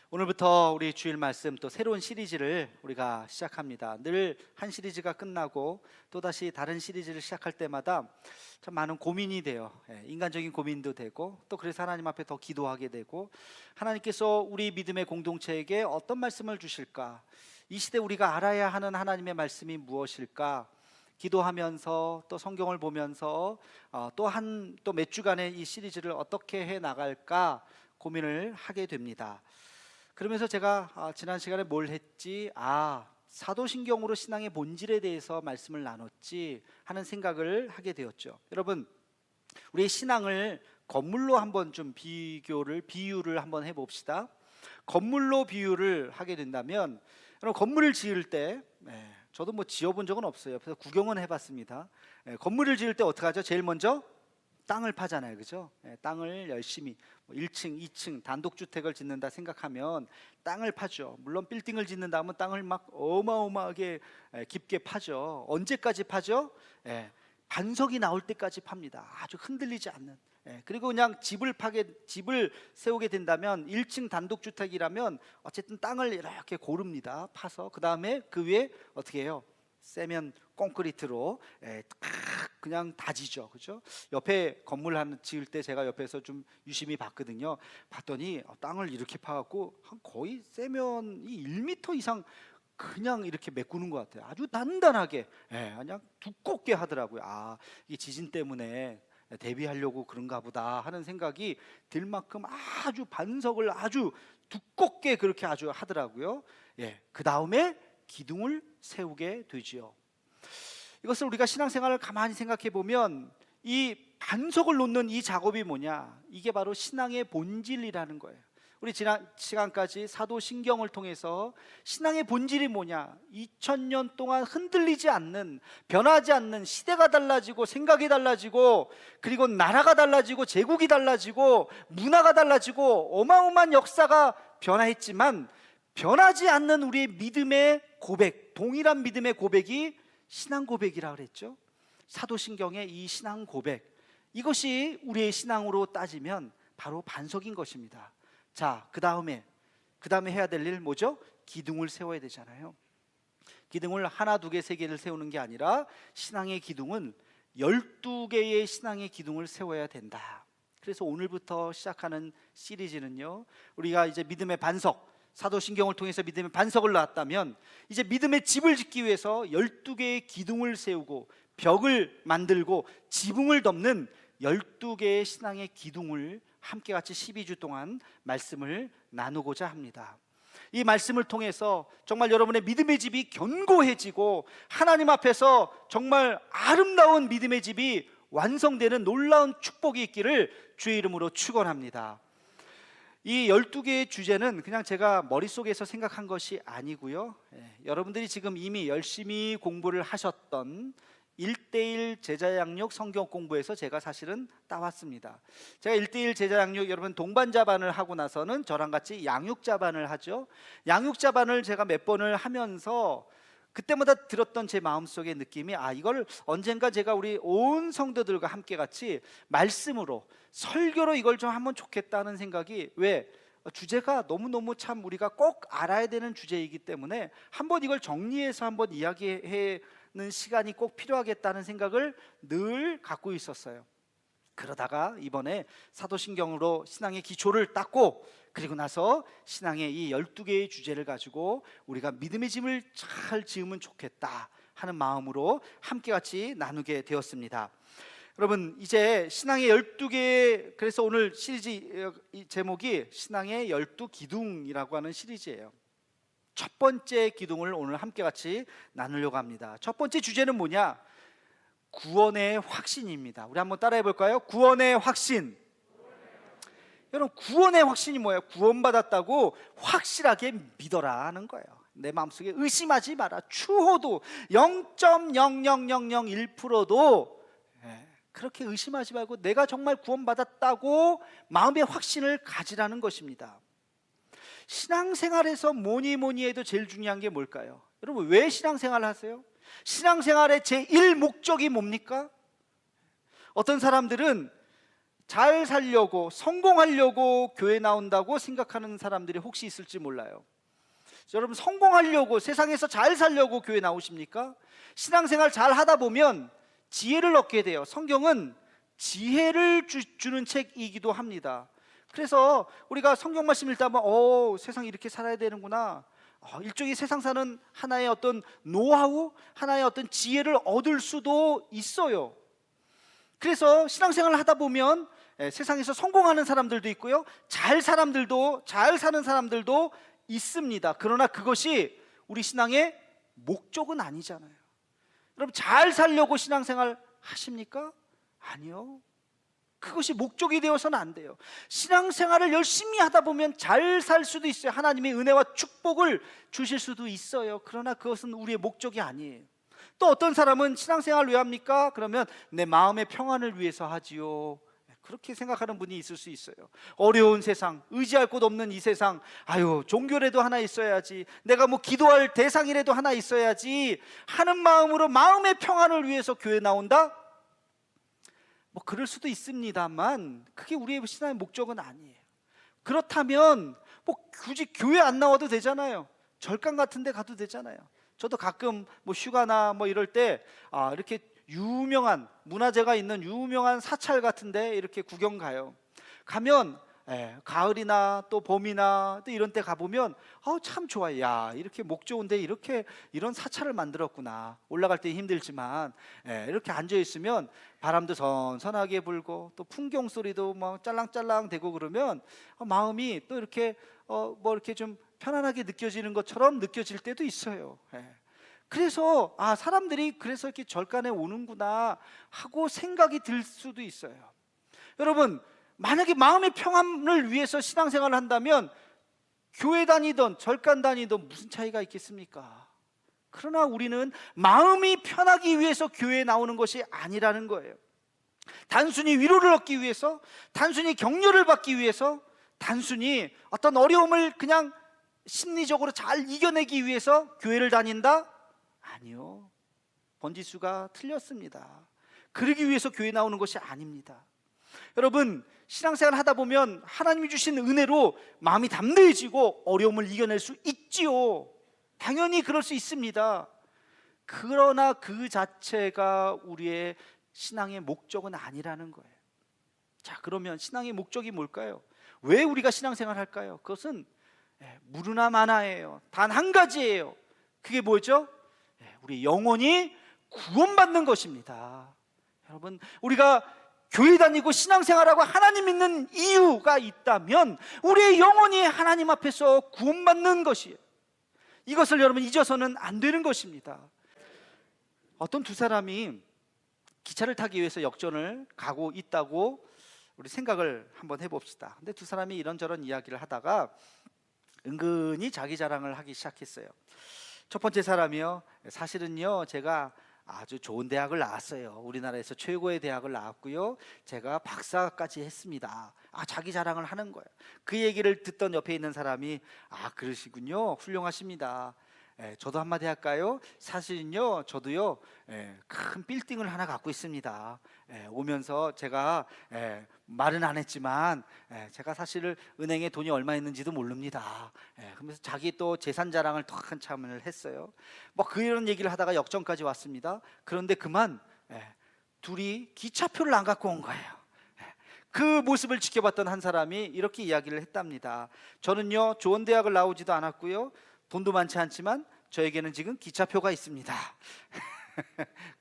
오늘부터 우리 주일 말씀 또 새로운 시리즈를 우리가 시작합니다. 늘 한 시리즈가 끝나고 또다시 다른 시리즈를 시작할 때마다 참 많은 고민이 돼요. 인간적인 고민도 되고 또 그래서 하나님 앞에 더 기도하게 되고, 하나님께서 우리 믿음의 공동체에게 어떤 말씀을 주실까, 이 시대 우리가 알아야 하는 하나님의 말씀이 무엇일까 기도하면서 또 성경을 보면서 또 몇 주간의 이 시리즈를 어떻게 해 나갈까 고민을 하게 됩니다. 그러면서 제가 지난 시간에 뭘 했지? 사도신경으로 신앙의 본질에 대해서 말씀을 나눴지 하는 생각을 하게 되었죠. 여러분, 우리의 신앙을 건물로 한번 좀 비유를 한번 해봅시다. 건물로 비유를 하게 된다면, 여러분, 건물을 지을 때 저도 뭐 지어본 적은 없어요. 옆에서 구경은 해봤습니다. 건물을 지을 때 어떻게 하죠? 제일 먼저 땅을 파잖아요, 그죠? 땅을 열심히 1층, 2층 단독주택을 짓는다 생각하면 땅을 파죠. 물론 빌딩을 짓는다 하면 땅을 막 어마어마하게 깊게 파죠. 언제까지 파죠? 반석이 나올 때까지 팝니다. 아주 흔들리지 않는. 그리고 그냥 집을 세우게 된다면 1층 단독주택이라면 어쨌든 땅을 이렇게 고릅니다. 파서 그 다음에 그 위에 어떻게 해요? 세면 콘크리트로 그냥 다지죠, 그죠? 옆에 건물 하나 지을 때 제가 옆에서 좀 유심히 봤거든요. 봤더니 땅을 이렇게 파갖고 한 거의 세면이 1m 이상 그냥 이렇게 메꾸는 것 같아요. 아주 단단하게, 그냥 두껍게 하더라고요. 이게 지진 때문에 대비하려고 그런가 보다 하는 생각이 들 만큼 아주 반석을 아주 두껍게 그렇게 아주 하더라고요. 그 다음에 기둥을 세우게 되지요. 이것을 우리가 신앙생활을 가만히 생각해 보면 이 반석을 놓는 이 작업이 뭐냐? 이게 바로 신앙의 본질이라는 거예요. 우리 지난 시간까지 사도신경을 통해서 신앙의 본질이 뭐냐? 2000년 동안 흔들리지 않는, 변하지 않는, 시대가 달라지고 생각이 달라지고 그리고 나라가 달라지고 제국이 달라지고 문화가 달라지고 어마어마한 역사가 변화했지만 변하지 않는 우리의 믿음의 고백, 동일한 믿음의 고백이 신앙 고백이라 그랬죠. 사도신경의 이 신앙 고백, 이것이 우리의 신앙으로 따지면 바로 반석인 것입니다. 자, 그 다음에 해야 될 일 뭐죠? 기둥을 세워야 되잖아요. 기둥을 하나, 두 개, 세 개를 세우는 게 아니라 신앙의 기둥은 12개의 신앙의 기둥을 세워야 된다. 그래서 오늘부터 시작하는 시리즈는요, 우리가 이제 믿음의 반석, 사도신경을 통해서 믿음의 반석을 낳았다면 이제 믿음의 집을 짓기 위해서 12개의 기둥을 세우고 벽을 만들고 지붕을 덮는 12개의 신앙의 기둥을 함께 같이 12주 동안 말씀을 나누고자 합니다. 이 말씀을 통해서 정말 여러분의 믿음의 집이 견고해지고 하나님 앞에서 정말 아름다운 믿음의 집이 완성되는 놀라운 축복이 있기를 주의 이름으로 축원합니다. 이 12개의 주제는 그냥 제가 머릿속에서 생각한 것이 아니고요, 여러분들이 지금 이미 열심히 공부를 하셨던 1:1 제자양육 성경 공부에서 제가 사실은 따왔습니다. 제가 1:1 제자양육, 여러분 동반자반을 하고 나서는 저랑 같이 양육자반을 하죠. 양육자반을 제가 몇 번을 하면서 그때마다 들었던 제 마음속의 느낌이 이걸 언젠가 제가 우리 온 성도들과 함께 같이 말씀으로 설교로 이걸 좀 하면 좋겠다는 생각이, 왜? 주제가 너무너무 참 우리가 꼭 알아야 되는 주제이기 때문에 한번 이걸 정리해서 한번 이야기하는 시간이 꼭 필요하겠다는 생각을 늘 갖고 있었어요. 그러다가 이번에 사도신경으로 신앙의 기초를 닦고 그리고 나서 신앙의 이 12개의 주제를 가지고 우리가 믿음의 집을 잘 지으면 좋겠다 하는 마음으로 함께 같이 나누게 되었습니다. 여러분, 이제 신앙의 12개, 그래서 오늘 시리즈 제목이 신앙의 12기둥이라고 하는 시리즈예요. 첫 번째 기둥을 오늘 함께 같이 나누려고 합니다. 첫 번째 주제는 뭐냐? 구원의 확신입니다. 우리 한번 따라해 볼까요? 구원의 확신. 여러분, 구원의 확신이 뭐예요? 구원받았다고 확실하게 믿어라 하는 거예요. 내 마음속에 의심하지 마라. 추호도 0.00001%도 그렇게 의심하지 말고 내가 정말 구원받았다고 마음의 확신을 가지라는 것입니다. 신앙생활에서 뭐니 해도 제일 중요한 게 뭘까요? 여러분, 왜 신앙생활을 하세요? 신앙생활의 제1목적이 뭡니까? 어떤 사람들은 잘 살려고, 성공하려고 교회 나온다고 생각하는 사람들이 혹시 있을지 몰라요. 여러분, 성공하려고, 세상에서 잘 살려고 교회 나오십니까? 신앙생활 잘 하다 보면 지혜를 얻게 돼요. 성경은 지혜를 주는 책이기도 합니다. 그래서 우리가 성경 말씀 읽다 보면 세상이 이렇게 살아야 되는구나, 일종의 세상 사는 하나의 어떤 노하우, 하나의 어떤 지혜를 얻을 수도 있어요. 그래서 신앙생활을 하다 보면 세상에서 성공하는 사람들도 있고요, 잘 사는 사람들도 있습니다. 그러나 그것이 우리 신앙의 목적은 아니잖아요. 여러분, 잘 살려고 신앙생활 하십니까? 아니요. 그것이 목적이 되어서는 안 돼요. 신앙생활을 열심히 하다 보면 잘 살 수도 있어요. 하나님의 은혜와 축복을 주실 수도 있어요. 그러나 그것은 우리의 목적이 아니에요. 또 어떤 사람은 신앙생활을 왜 합니까? 그러면 내 마음의 평안을 위해서 하지요. 그렇게 생각하는 분이 있을 수 있어요. 어려운 세상, 의지할 곳 없는 이 세상, 종교라도 하나 있어야지, 내가 기도할 대상이라도 하나 있어야지 하는 마음으로 마음의 평안을 위해서 교회 나온다? 그럴 수도 있습니다만 그게 우리의 신앙의 목적은 아니에요. 그렇다면 굳이 교회 안 나와도 되잖아요. 절간 같은 데 가도 되잖아요. 저도 가끔 휴가나 이럴 때 이렇게 유명한 문화재가 있는 유명한 사찰 같은데 이렇게 구경 가요. 가면 가을이나 또 봄이나 또 이런 때 가보면 참 좋아요. 야, 이렇게 목 좋은데 이런 사찰을 만들었구나. 올라갈 때 힘들지만 이렇게 앉아 있으면 바람도 선선하게 불고 또 풍경 소리도 짤랑짤랑 되고 그러면 마음이 또 이렇게 이렇게 좀 편안하게 느껴지는 것처럼 느껴질 때도 있어요. 그래서 사람들이 그래서 이렇게 절간에 오는구나 하고 생각이 들 수도 있어요. 여러분, 만약에 마음의 평안을 위해서 신앙생활을 한다면 교회 다니던 절간 다니던 무슨 차이가 있겠습니까? 그러나 우리는 마음이 편하기 위해서 교회에 나오는 것이 아니라는 거예요. 단순히 위로를 얻기 위해서, 단순히 격려를 받기 위해서, 단순히 어떤 어려움을 그냥 심리적으로 잘 이겨내기 위해서 교회를 다닌다? 아니요. 번지수가 틀렸습니다. 그러기 위해서 교회 나오는 것이 아닙니다. 여러분, 신앙생활 하다 보면 하나님이 주신 은혜로 마음이 담대해지고 어려움을 이겨낼 수 있지요. 당연히 그럴 수 있습니다. 그러나 그 자체가 우리의 신앙의 목적은 아니라는 거예요. 자, 그러면 신앙의 목적이 뭘까요? 왜 우리가 신앙생활 할까요? 그것은 무르나 마나예요. 단 한 가지예요. 그게 뭐죠? 우리 영혼이 구원받는 것입니다. 여러분, 우리가 교회 다니고 신앙생활하고 하나님 믿는 이유가 있다면 우리의 영혼이 하나님 앞에서 구원받는 것이에요. 이것을 여러분 잊어서는 안 되는 것입니다. 어떤 두 사람이 기차를 타기 위해서 역전을 가고 있다고 우리 생각을 한번 해봅시다. 근데 두 사람이 이런저런 이야기를 하다가 은근히 자기 자랑을 하기 시작했어요. 첫 번째 사람이요, 사실은요 제가 아주 좋은 대학을 나왔어요. 우리나라에서 최고의 대학을 나왔고요, 제가 박사까지 했습니다. 자기 자랑을 하는 거예요. 그 얘기를 듣던 옆에 있는 사람이 그러시군요, 훌륭하십니다. 저도 한마디 할까요? 사실은요 저도요 큰 빌딩을 하나 갖고 있습니다. 오면서 제가 말은 안 했지만 제가 사실 은행에 돈이 얼마 있는지도 모릅니다. 그러면서 자기 또 재산 자랑을 또 한참을 했어요. 그런 얘기를 하다가 역전까지 왔습니다. 그런데 그만 둘이 기차표를 안 갖고 온 거예요. 그 모습을 지켜봤던 한 사람이 이렇게 이야기를 했답니다. 저는요 좋은 대학을 나오지도 않았고요, 돈도 많지 않지만 저에게는 지금 기차표가 있습니다.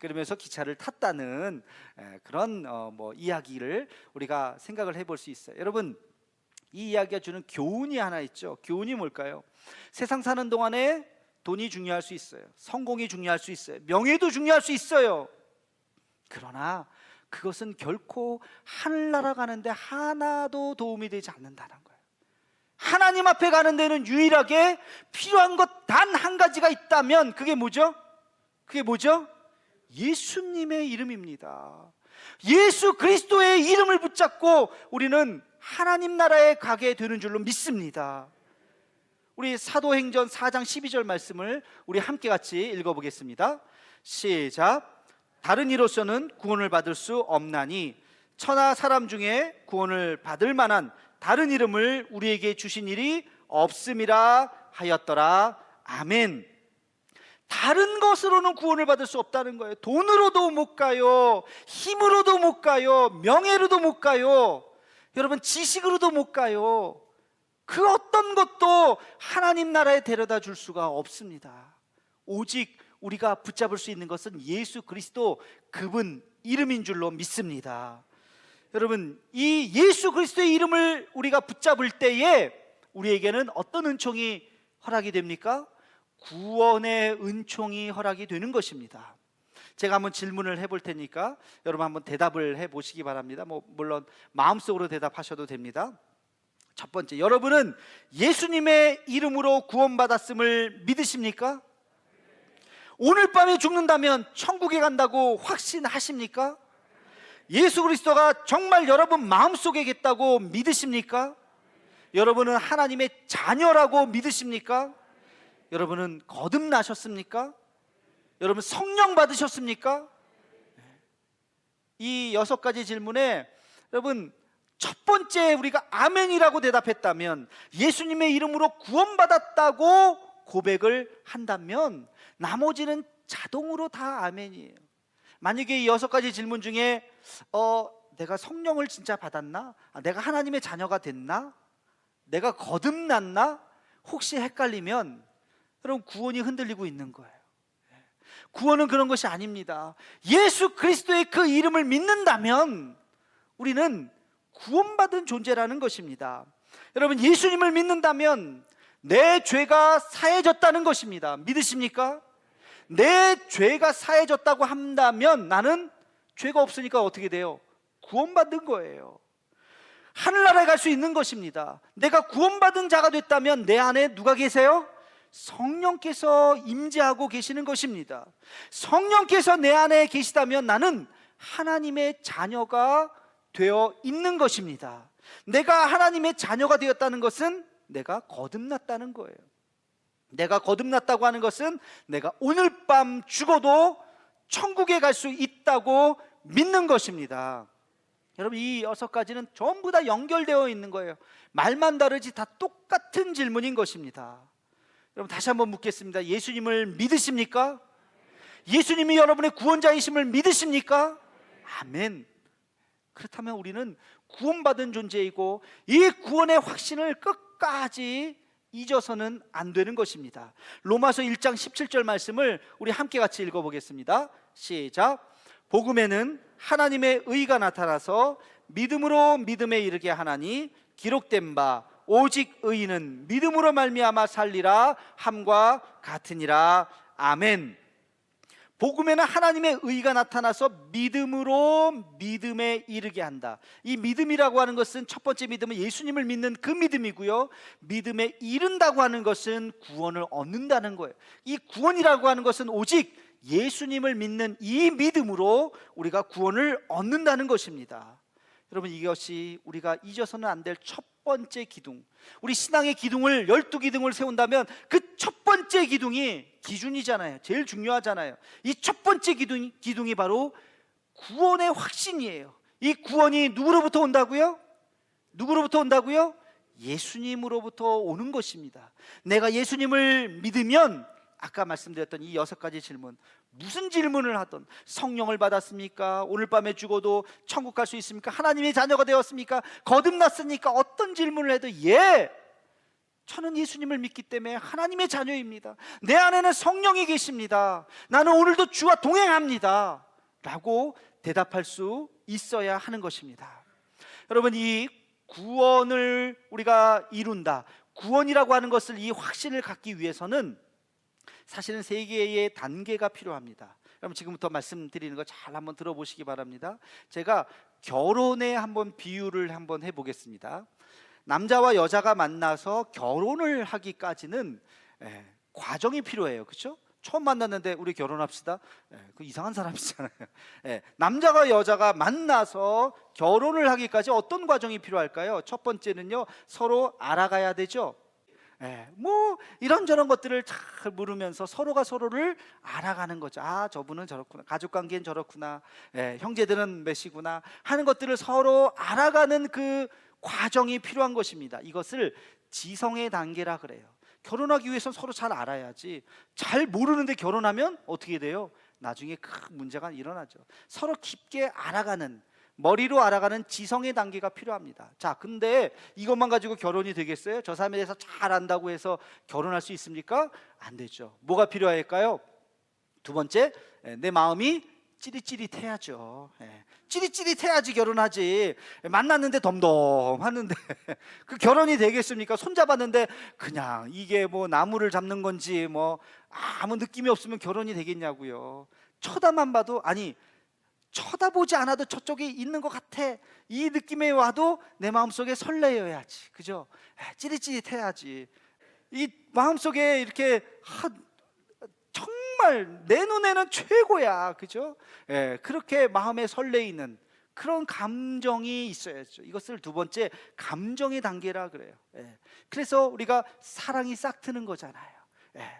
그러면서 기차를 탔다는 그런 이야기를 우리가 생각을 해볼 수 있어요. 여러분, 이 이야기가 주는 교훈이 하나 있죠. 교훈이 뭘까요? 세상 사는 동안에 돈이 중요할 수 있어요. 성공이 중요할 수 있어요. 명예도 중요할 수 있어요. 그러나 그것은 결코 하늘나라 가는데 하나도 도움이 되지 않는다는 거예요. 하나님 앞에 가는 데는 유일하게 필요한 것 단 한 가지가 있다면 그게 뭐죠? 그게 뭐죠? 예수님의 이름입니다. 예수 그리스도의 이름을 붙잡고 우리는 하나님 나라에 가게 되는 줄로 믿습니다. 우리 사도행전 4장 12절 말씀을 우리 함께 같이 읽어보겠습니다. 시작. 다른 이로서는 구원을 받을 수 없나니 천하 사람 중에 구원을 받을 만한 다른 이름을 우리에게 주신 일이 없음이라 하였더라. 아멘. 다른 것으로는 구원을 받을 수 없다는 거예요. 돈으로도 못 가요, 힘으로도 못 가요, 명예로도 못 가요, 여러분 지식으로도 못 가요. 그 어떤 것도 하나님 나라에 데려다 줄 수가 없습니다. 오직 우리가 붙잡을 수 있는 것은 예수 그리스도, 그분 이름인 줄로 믿습니다. 여러분, 이 예수 그리스도의 이름을 우리가 붙잡을 때에 우리에게는 어떤 은총이 허락이 됩니까? 구원의 은총이 허락이 되는 것입니다. 제가 한번 질문을 해볼 테니까 여러분 한번 대답을 해보시기 바랍니다. 물론 마음속으로 대답하셔도 됩니다. 첫 번째, 여러분은 예수님의 이름으로 구원받았음을 믿으십니까? 오늘 밤에 죽는다면 천국에 간다고 확신하십니까? 예수 그리스도가 정말 여러분 마음속에 계시다고 믿으십니까? 여러분은 하나님의 자녀라고 믿으십니까? 여러분은 거듭나셨습니까? 여러분 성령 받으셨습니까? 이 6가지 질문에 여러분 첫 번째 우리가 아멘이라고 대답했다면, 예수님의 이름으로 구원받았다고 고백을 한다면 나머지는 자동으로 다 아멘이에요. 만약에 이 6가지 질문 중에 내가 성령을 진짜 받았나? 내가 하나님의 자녀가 됐나? 내가 거듭났나? 혹시 헷갈리면 여러분 구원이 흔들리고 있는 거예요. 구원은 그런 것이 아닙니다. 예수 그리스도의 그 이름을 믿는다면 우리는 구원받은 존재라는 것입니다. 여러분, 예수님을 믿는다면 내 죄가 사해졌다는 것입니다. 믿으십니까? 내 죄가 사해졌다고 한다면 나는 죄가 없으니까 어떻게 돼요? 구원받은 거예요. 하늘나라에 갈 수 있는 것입니다. 내가 구원받은 자가 됐다면 내 안에 누가 계세요? 성령께서 임재하고 계시는 것입니다. 성령께서 내 안에 계시다면 나는 하나님의 자녀가 되어 있는 것입니다. 내가 하나님의 자녀가 되었다는 것은 내가 거듭났다는 거예요. 내가 거듭났다고 하는 것은 내가 오늘 밤 죽어도 천국에 갈 수 있다고 믿는 것입니다. 여러분, 이 6가지는 전부 다 연결되어 있는 거예요. 말만 다르지 다 똑같은 질문인 것입니다. 여러분, 다시 한번 묻겠습니다. 예수님을 믿으십니까? 예수님이 여러분의 구원자이심을 믿으십니까? 아멘. 그렇다면 우리는 구원받은 존재이고 이 구원의 확신을 끝까지 잊어서는 안 되는 것입니다. 로마서 1장 17절 말씀을 우리 함께 같이 읽어보겠습니다. 시작. 복음에는 하나님의 의가 나타나서 믿음으로 믿음에 이르게 하나니 기록된 바 오직 의인은 믿음으로 말미암아 살리라 함과 같으니라. 아멘. 복음에는 하나님의 의가 나타나서 믿음으로 믿음에 이르게 한다. 이 믿음이라고 하는 것은 첫 번째 믿음은 예수님을 믿는 그 믿음이고요, 믿음에 이른다고 하는 것은 구원을 얻는다는 거예요. 이 구원이라고 하는 것은 오직 예수님을 믿는 이 믿음으로 우리가 구원을 얻는다는 것입니다. 여러분, 이것이 우리가 잊어서는 안 될 첫 번째 기둥, 우리 신앙의 기둥을 12기둥을 세운다면 그 첫 번째 기둥이 기준이잖아요. 제일 중요하잖아요. 이 첫 번째 기둥이 바로 구원의 확신이에요. 이 구원이 누구로부터 온다고요? 누구로부터 온다고요? 예수님으로부터 오는 것입니다. 내가 예수님을 믿으면 아까 말씀드렸던 이 6가지 질문, 무슨 질문을 하든 성령을 받았습니까? 오늘 밤에 죽어도 천국 갈 수 있습니까? 하나님의 자녀가 되었습니까? 거듭났습니까? 어떤 질문을 해도 저는 예수님을 믿기 때문에 하나님의 자녀입니다. 내 안에는 성령이 계십니다. 나는 오늘도 주와 동행합니다 라고 대답할 수 있어야 하는 것입니다. 여러분, 이 구원을 우리가 이룬다, 구원이라고 하는 것을, 이 확신을 갖기 위해서는 사실은 3개의 단계가 필요합니다. 여러분, 지금부터 말씀드리는 거 잘 한번 들어보시기 바랍니다. 제가 결혼에 한번 비유를 한번 해보겠습니다. 남자와 여자가 만나서 결혼을 하기까지는 과정이 필요해요. 그렇죠? 처음 만났는데 우리 결혼합시다, 그 이상한 사람이잖아요. 남자가 여자가 만나서 결혼을 하기까지 어떤 과정이 필요할까요? 첫 번째는요, 서로 알아가야 되죠. 뭐 이런저런 것들을 잘 물으면서 서로가 서로를 알아가는 거죠. 아, 저분은 저렇구나, 가족관계는 저렇구나, 형제들은 몇이구나 하는 것들을 서로 알아가는 그 과정이 필요한 것입니다. 이것을 지성의 단계라 그래요. 결혼하기 위해서 서로 잘 알아야지. 잘 모르는데 결혼하면 어떻게 돼요? 나중에 큰 문제가 일어나죠. 서로 깊게 알아가는, 머리로 알아가는 지성의 단계가 필요합니다. 자, 근데 이것만 가지고 결혼이 되겠어요? 저 사람에 대해서 잘 안다고 해서 결혼할 수 있습니까? 안 되죠. 뭐가 필요할까요? 두 번째, 내 마음이 찌릿찌릿해야죠. 찌릿찌릿해야지 결혼하지. 만났는데 덤덤하는데 그 결혼이 되겠습니까? 손잡았는데 그냥 이게 뭐 나무를 잡는 건지 뭐 아무 느낌이 없으면 결혼이 되겠냐고요. 쳐다만 봐도, 아니 쳐다보지 않아도 저쪽에 있는 것 같아, 이 느낌에 와도 내 마음속에 설레어야지, 그죠? 찌릿찌릿해야지. 이 마음속에 이렇게 정말 내 눈에는 최고야, 그죠? 그렇게 마음에 설레이는 그런 감정이 있어야죠. 이것을 두 번째 감정의 단계라 그래요. 그래서 우리가 사랑이 싹 트는 거잖아요.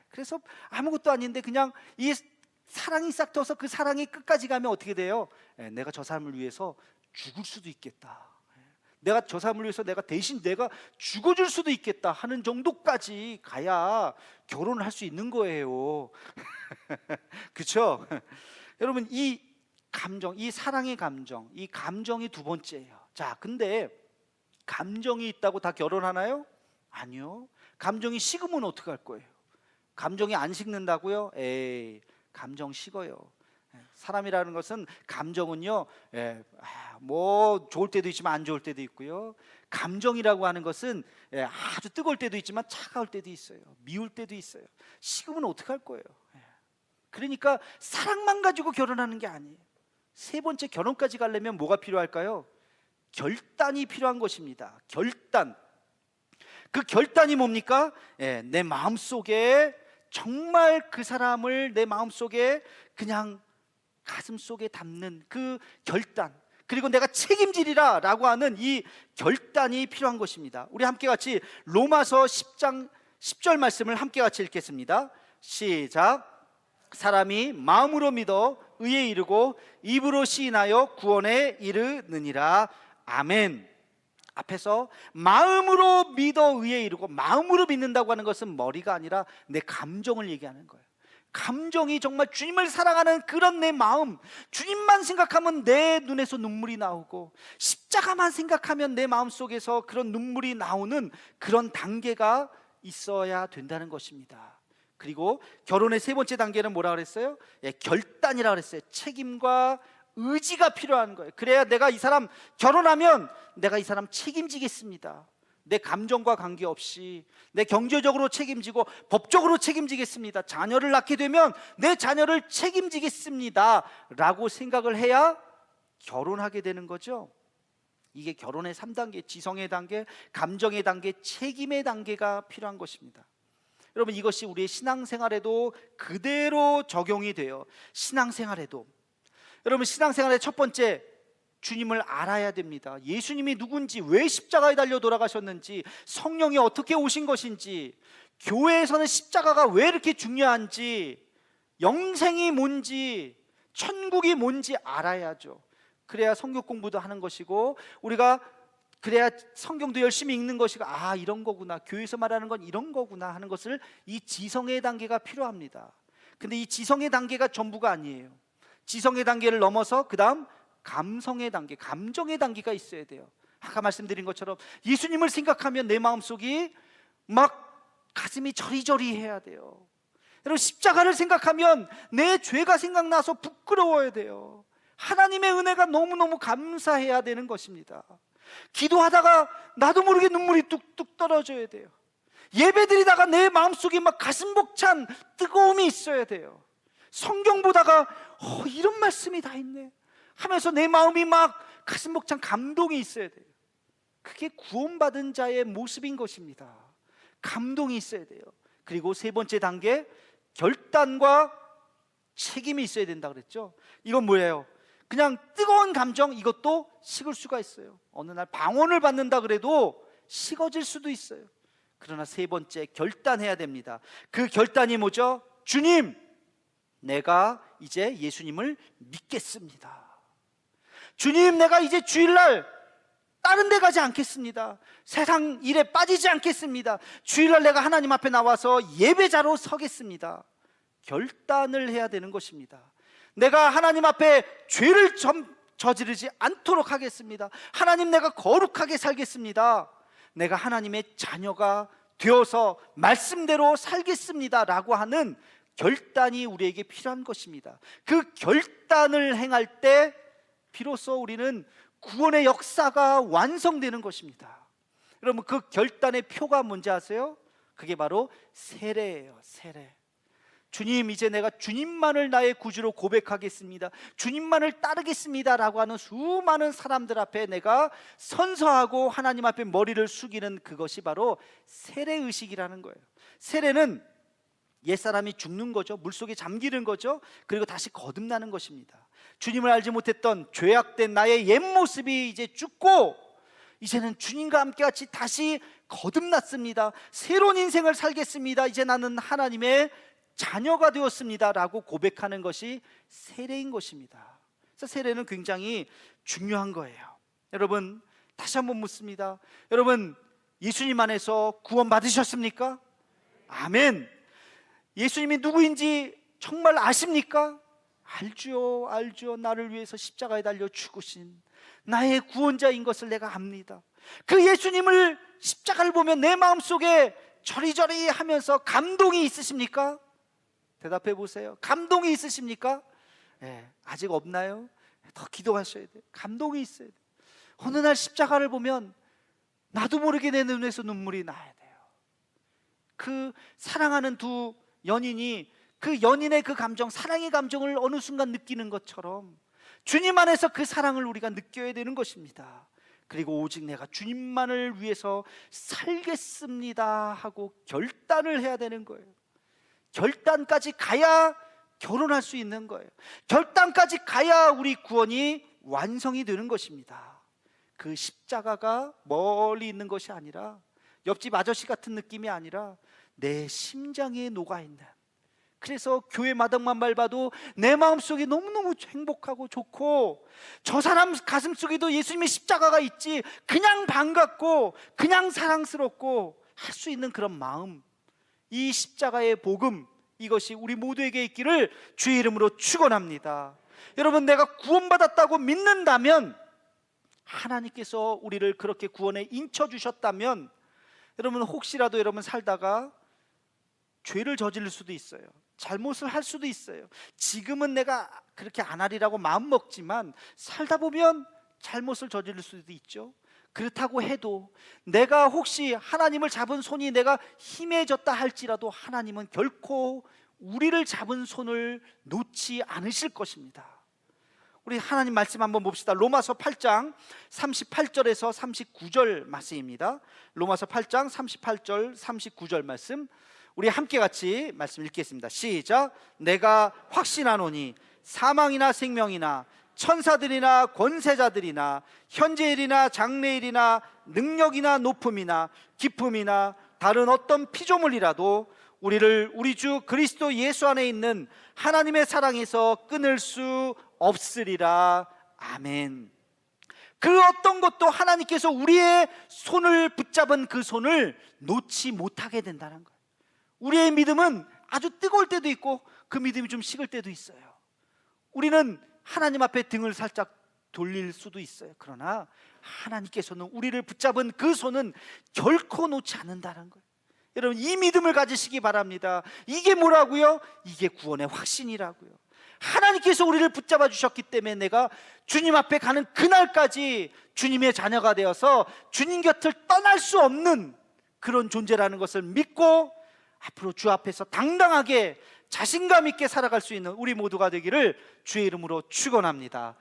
그래서 아무것도 아닌데 그냥 이 사랑이 싹 터서 그 사랑이 끝까지 가면 어떻게 돼요? 내가 저 사람을 위해서 죽을 수도 있겠다, 내가 저 사람을 위해서 내가 대신 내가 죽어줄 수도 있겠다 하는 정도까지 가야 결혼을 할 수 있는 거예요. 그렇죠? 여러분, 이 감정, 이 사랑의 감정, 이 감정이 두 번째예요. 자, 근데 감정이 있다고 다 결혼하나요? 아니요. 감정이 식으면 어떡할 거예요? 감정이 안 식는다고요? 에이, 감정 식어요. 사람이라는 것은, 감정은요, 뭐 좋을 때도 있지만 안 좋을 때도 있고요. 감정이라고 하는 것은 아주 뜨거울 때도 있지만 차가울 때도 있어요. 미울 때도 있어요. 식으면 어떡할 거예요? 그러니까 사랑만 가지고 결혼하는 게 아니에요. 세 번째, 결혼까지 가려면 뭐가 필요할까요? 결단이 필요한 것입니다. 결단. 그 결단이 뭡니까? 내 마음속에 정말 그 사람을 내 마음속에 그냥 가슴속에 담는 그 결단, 그리고 내가 책임지리라 라고 하는 이 결단이 필요한 것입니다. 우리 함께 같이 로마서 10장 10절 말씀을 함께 같이 읽겠습니다. 시작. 사람이 마음으로 믿어 의에 이르고 입으로 시인하여 구원에 이르느니라. 아멘. 앞에서 마음으로 믿어 의에 이르고, 마음으로 믿는다고 하는 것은 머리가 아니라 내 감정을 얘기하는 거예요. 감정이 정말 주님을 사랑하는 그런 내 마음, 주님만 생각하면 내 눈에서 눈물이 나오고 십자가만 생각하면 내 마음속에서 그런 눈물이 나오는 그런 단계가 있어야 된다는 것입니다. 그리고 결혼의 세 번째 단계는 뭐라 그랬어요? 결단이라 그랬어요. 책임과 의지가 필요한 거예요. 그래야 내가 이 사람 결혼하면 내가 이 사람 책임지겠습니다. 내 감정과 관계없이 내 경제적으로 책임지고 법적으로 책임지겠습니다. 자녀를 낳게 되면 내 자녀를 책임지겠습니다 라고 생각을 해야 결혼하게 되는 거죠. 이게 결혼의 3단계, 지성의 단계, 감정의 단계, 책임의 단계가 필요한 것입니다. 여러분, 이것이 우리의 신앙생활에도 그대로 적용이 돼요. 신앙생활에도. 여러분, 신앙생활의 첫 번째, 주님을 알아야 됩니다. 예수님이 누군지, 왜 십자가에 달려 돌아가셨는지, 성령이 어떻게 오신 것인지, 교회에서는 십자가가 왜 이렇게 중요한지, 영생이 뭔지, 천국이 뭔지 알아야죠. 그래야 성경 공부도 하는 것이고, 우리가 그래야 성경도 열심히 읽는 것이고, 아, 이런 거구나, 교회에서 말하는 건 이런 거구나 하는 것을, 이 지성의 단계가 필요합니다. 근데 이 지성의 단계가 전부가 아니에요. 지성의 단계를 넘어서 그 다음 감성의 단계, 감정의 단계가 있어야 돼요. 아까 말씀드린 것처럼 예수님을 생각하면 내 마음속이 막 가슴이 저리저리 해야 돼요. 여러분, 십자가를 생각하면 내 죄가 생각나서 부끄러워야 돼요. 하나님의 은혜가 너무너무 감사해야 되는 것입니다. 기도하다가 나도 모르게 눈물이 뚝뚝 떨어져야 돼요. 예배드리다가 내 마음속에 막 가슴 벅찬 뜨거움이 있어야 돼요. 성경 보다가 이런 말씀이 다 있네 하면서 내 마음이 막 가슴 벅찬 감동이 있어야 돼요. 그게 구원받은 자의 모습인 것입니다. 감동이 있어야 돼요. 그리고 세 번째 단계, 결단과 책임이 있어야 된다 그랬죠. 이건 뭐예요? 그냥 뜨거운 감정, 이것도 식을 수가 있어요. 어느 날 방언을 받는다 그래도 식어질 수도 있어요. 그러나 세 번째, 결단해야 됩니다. 그 결단이 뭐죠? 주님, 내가 이제 예수님을 믿겠습니다. 주님, 내가 이제 주일날 다른 데 가지 않겠습니다. 세상 일에 빠지지 않겠습니다. 주일날 내가 하나님 앞에 나와서 예배자로 서겠습니다. 결단을 해야 되는 것입니다. 내가 하나님 앞에 죄를 저지르지 않도록 하겠습니다. 하나님, 내가 거룩하게 살겠습니다. 내가 하나님의 자녀가 되어서 말씀대로 살겠습니다 라고 하는 결단이 우리에게 필요한 것입니다. 그 결단을 행할 때 비로소 우리는 구원의 역사가 완성되는 것입니다. 여러분, 그 결단의 표가 뭔지 아세요? 그게 바로 세례예요. 세례. 주님, 이제 내가 주님만을 나의 구주로 고백하겠습니다. 주님만을 따르겠습니다 라고 하는 수많은 사람들 앞에 내가 선서하고 하나님 앞에 머리를 숙이는 그것이 바로 세례의식이라는 거예요. 세례는 옛사람이 죽는 거죠. 물속에 잠기는 거죠. 그리고 다시 거듭나는 것입니다. 주님을 알지 못했던 죄악된 나의 옛 모습이 이제 죽고 이제는 주님과 함께 같이 다시 거듭났습니다. 새로운 인생을 살겠습니다. 이제 나는 하나님의 자녀가 되었습니다 라고 고백하는 것이 세례인 것입니다. 그래서 세례는 굉장히 중요한 거예요. 여러분, 다시 한번 묻습니다. 여러분, 예수님 안에서 구원 받으셨습니까? 아멘. 예수님이 누구인지 정말 아십니까? 알죠, 알죠. 나를 위해서 십자가에 달려 죽으신 나의 구원자인 것을 내가 압니다. 그 예수님을, 십자가를 보면 내 마음속에 저리저리 하면서 감동이 있으십니까? 대답해 보세요. 감동이 있으십니까? 네, 아직 없나요? 더 기도하셔야 돼요. 감동이 있어야 돼요. 어느 날 십자가를 보면 나도 모르게 내 눈에서 눈물이 나야 돼요. 그 사랑하는 두 연인이 그 연인의 그 감정, 사랑의 감정을 어느 순간 느끼는 것처럼 주님 안에서 그 사랑을 우리가 느껴야 되는 것입니다. 그리고 오직 내가 주님만을 위해서 살겠습니다 하고 결단을 해야 되는 거예요. 결단까지 가야 결혼할 수 있는 거예요. 결단까지 가야 우리 구원이 완성이 되는 것입니다. 그 십자가가 멀리 있는 것이 아니라, 옆집 아저씨 같은 느낌이 아니라 내 심장에 녹아있는, 그래서 교회 마당만 밟아도 내 마음속이 너무너무 행복하고 좋고, 저 사람 가슴속에도 예수님의 십자가가 있지, 그냥 반갑고 그냥 사랑스럽고 할 수 있는 그런 마음, 이 십자가의 복음, 이것이 우리 모두에게 있기를 주의 이름으로 축원합니다. 여러분, 내가 구원받았다고 믿는다면, 하나님께서 우리를 그렇게 구원에 인쳐주셨다면, 여러분, 혹시라도 여러분 살다가 죄를 저지를 수도 있어요. 잘못을 할 수도 있어요. 지금은 내가 그렇게 안 하리라고 마음먹지만 살다 보면 잘못을 저지를 수도 있죠. 그렇다고 해도 내가 혹시 하나님을 잡은 손이 내가 힘해졌다 할지라도 하나님은 결코 우리를 잡은 손을 놓지 않으실 것입니다. 우리 하나님 말씀 한번 봅시다. 로마서 8장 38절에서 39절 말씀입니다. 로마서 8장 38절 39절 말씀, 우리 함께 같이 말씀 읽겠습니다. 시작. 내가 확신하노니 사망이나 생명이나 천사들이나 권세자들이나 현재일이나 장래일이나 능력이나 높음이나 깊음이나 다른 어떤 피조물이라도 우리를 우리 주 그리스도 예수 안에 있는 하나님의 사랑에서 끊을 수 없으리라. 아멘. 그 어떤 것도 하나님께서 우리의 손을 붙잡은 그 손을 놓지 못하게 된다는 거예요. 우리의 믿음은 아주 뜨거울 때도 있고 그 믿음이 좀 식을 때도 있어요. 우리는 하나님 앞에 등을 살짝 돌릴 수도 있어요. 그러나 하나님께서는 우리를 붙잡은 그 손은 결코 놓지 않는다는 거예요. 여러분, 이 믿음을 가지시기 바랍니다. 이게 뭐라고요? 이게 구원의 확신이라고요. 하나님께서 우리를 붙잡아 주셨기 때문에 내가 주님 앞에 가는 그날까지 주님의 자녀가 되어서 주님 곁을 떠날 수 없는 그런 존재라는 것을 믿고 앞으로 주 앞에서 당당하게 자신감 있게 살아갈 수 있는 우리 모두가 되기를 주의 이름으로 축원합니다.